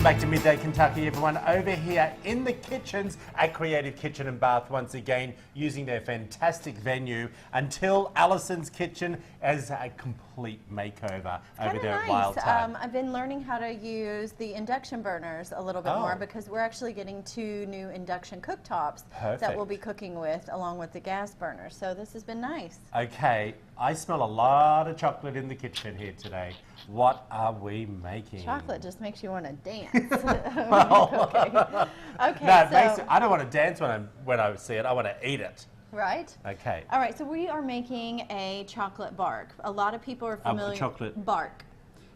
Back to Midday Kentucky, everyone. Over here in the kitchens at Creative Kitchen and Bath, once again, using their fantastic venue until Alison's kitchen as a complete makeover over there at Wild Thyme. I've been learning how to use the induction burners a little bit more because we're actually getting 2 new induction cooktops that we'll be cooking with along with the gas burners. So this has been nice. Okay, I smell a lot of chocolate in the kitchen here today. What are we making? Chocolate just makes you want to dance. Well, okay. No, So, I don't want to dance when I see it. I want to eat it. Right. Okay. All right. So we are making a chocolate bark. A lot of people are familiar. Chocolate bark.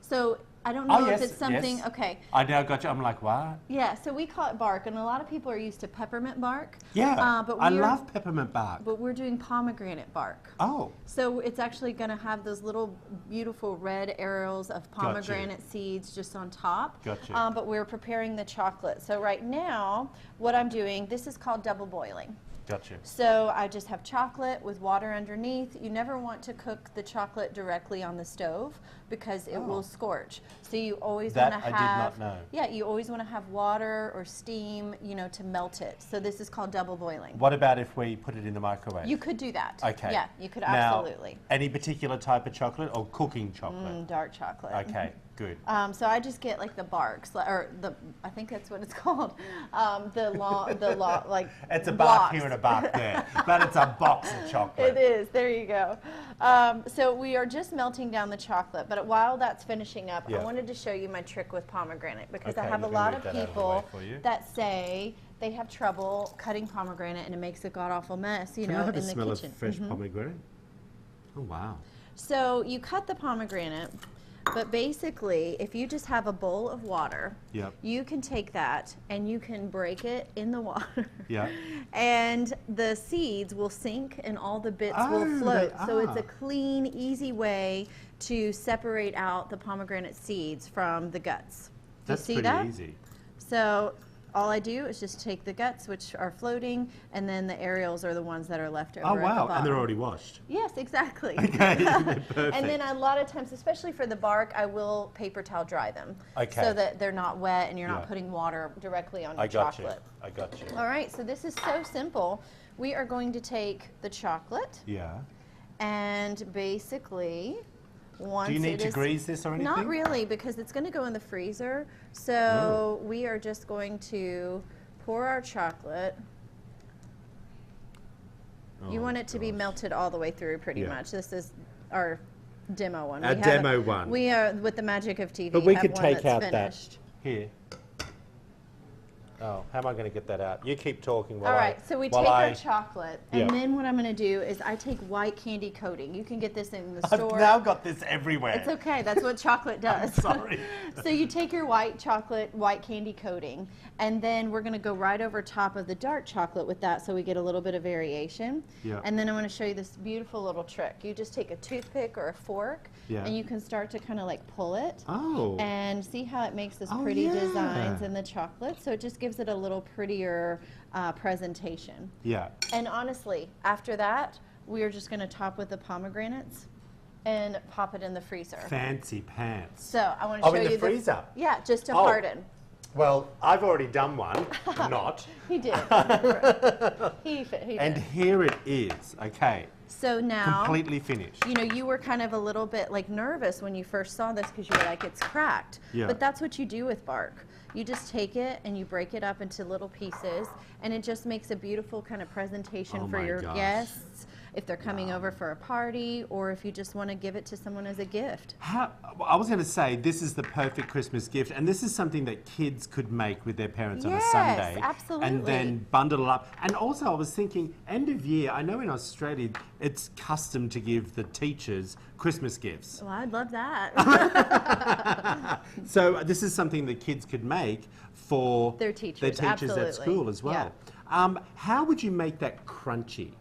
So I don't know if it's something. Yes. Okay. I now got you. I'm like, what? Yeah. So we call it bark, and a lot of people are used to peppermint bark. Yeah. But I love peppermint bark. But we're doing pomegranate bark. Oh. So it's actually going to have those little beautiful red arils of pomegranate seeds just on top. Gotcha. But we're preparing the chocolate. So right now, what I'm doing, this is called double boiling. Gotcha. So I just have chocolate with water underneath. You never want to cook the chocolate directly on the stove because it will scorch. So you always want to have. I did not know. Yeah, you always want to have water or steam, you know, to melt it. So this is called double boiling. What about if we put it in the microwave? You could do that. Okay. Yeah, you could now, absolutely. Any particular type of chocolate or cooking chocolate? Dark chocolate. Okay, good. So I just get like the barks, or I think that's what it's called. Like. It's a bark here and a bark there, but it's a box of chocolate. It is. There you go. So we are just melting down the chocolate, but while that's finishing up, I wanted to show you my trick with pomegranate because I have a lot of people that say they have trouble cutting pomegranate and it makes a god-awful mess, you know, in the kitchen. Can I have a smell of fresh pomegranate? Oh, wow. So you cut the pomegranate, but basically, if you just have a bowl of water, you can take that and you can break it in the water. Yeah. And the seeds will sink and all the bits will float. So it's a clean, easy way to separate out the pomegranate seeds from the guts. Do you see that? That's pretty easy. So all I do is just take the guts, which are floating, and then the arils are the ones that are left over at the bottom. And they're already washed. Yes, exactly. Okay, perfect. And then a lot of times, especially for the bark, I will paper towel dry them. Okay. So that they're not wet and you're not putting water directly on your chocolate. I got you. All right, so this is so simple. We are going to take the chocolate. Yeah. And basically, once do you need to grease this or anything? Not really, because it's going to go in the freezer. So we are just going to pour our chocolate. You want it to be melted all the way through pretty much. This is our demo one. Our demo one. We are, with the magic of TV, but we have could one take that's out finished. that. Here. Oh, how am I going to get that out? You keep talking while All right, so we take our chocolate, and then what I'm going to do is I take white candy coating. You can get this in the store. I've now got this everywhere. It's okay. That's what chocolate does. I'm sorry. So you take your white chocolate, white candy coating, and then we're going to go right over top of the dark chocolate with that so we get a little bit of variation. Yeah. And then I want to show you this beautiful little trick. You just take a toothpick or a fork, and you can start to kind of like pull it. Oh. And see how it makes this pretty designs in the chocolate. So it just gives it a little prettier presentation. Yeah. And honestly, after that, we are just going to top with the pomegranates and pop it in the freezer. Fancy pants. So I want to show you in the freezer? Yeah, just to harden. Well, I've already done one. Not. He did. he did. And here it is. Okay. So now, completely finished. You know, you were kind of a little bit like nervous when you first saw this because you were like, it's cracked. Yeah. But that's what you do with bark. You just take it and you break it up into little pieces, and it just makes a beautiful kind of presentation for your guests if they're coming over for a party, or if you just want to give it to someone as a gift. I was going to say, this is the perfect Christmas gift, and this is something that kids could make with their parents on a Sunday. Yes, absolutely. And then bundle it up. And also, I was thinking, end of year, I know in Australia, it's custom to give the teachers Christmas gifts. Well, I'd love that. So this is something that kids could make for their teachers at school as well. Yeah. How would you make that crunchy?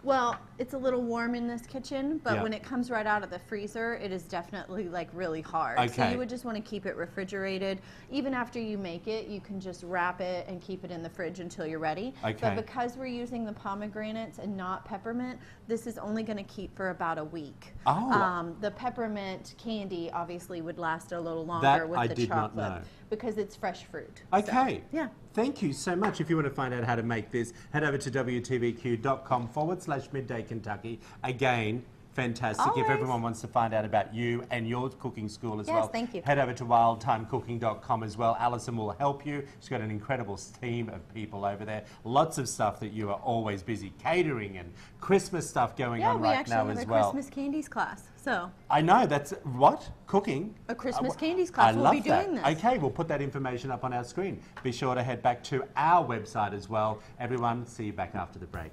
Well, it's a little warm in this kitchen, but when it comes right out of the freezer, it is definitely like really hard. Okay. So you would just want to keep it refrigerated. Even after you make it, you can just wrap it and keep it in the fridge until you're ready. Okay. But because we're using the pomegranates and not peppermint, this is only going to keep for about a week. Oh. The peppermint candy obviously would last a little longer That with I the did not chocolate. know. because it's fresh fruit. Okay. So, yeah. Thank you so much. If you want to find out how to make this, head over to wtvq.com/midday Kentucky. Again, fantastic. Always. If everyone wants to find out about you and your cooking school as well, Yes, thank you. head over to wildtimecooking.com as well. Alison will help you. She's got an incredible team of people over there. Lots of stuff that you are always busy catering and Christmas stuff going on right now as well. Yeah, we actually have a Christmas candies class. So I know, that's what? Cooking? a Christmas candies class. I We'll love be doing that. this. Okay, we'll put that information up on our screen. Be sure to head back to our website as well. Everyone, see you back after the break.